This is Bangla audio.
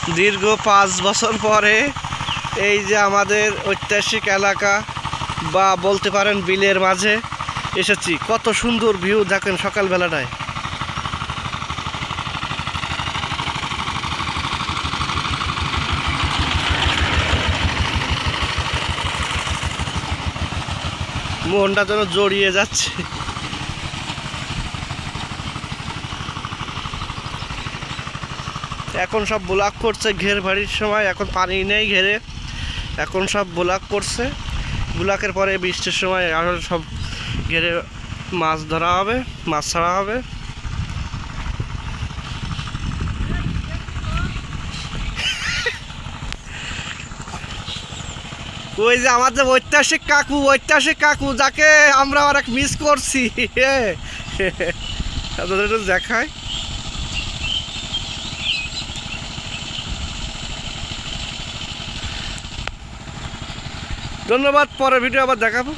দীর্ঘ 5 বছর পরে এই যে আমাদের ঐতিহাসিক এলাকা বা বলতে পারেন বিলের মাঝে এসেছি। কত সুন্দর ভিউ দেখেন সকালবেলাটায়। মনটা যেন জড়িয়ে যাচ্ছে। এখন সব ব্লক করছে ঘের বাড়ির সময়, এখন পানি নেই ঘেরে, এখন সব ব্লক করছে। ব্লকের পরে বৃষ্টির সময় আরও সব ঘেরে মাছ ধরা হবে, মাছ ছাড়া হবে। ওই যে আমার যে ঐতিহাসিক কাকু যাকে আমরা অনেক মিস করছি, আপনাদের একটু দেখায়। ধন্যবাদ, পরের ভিডিও আবার দেখাবো।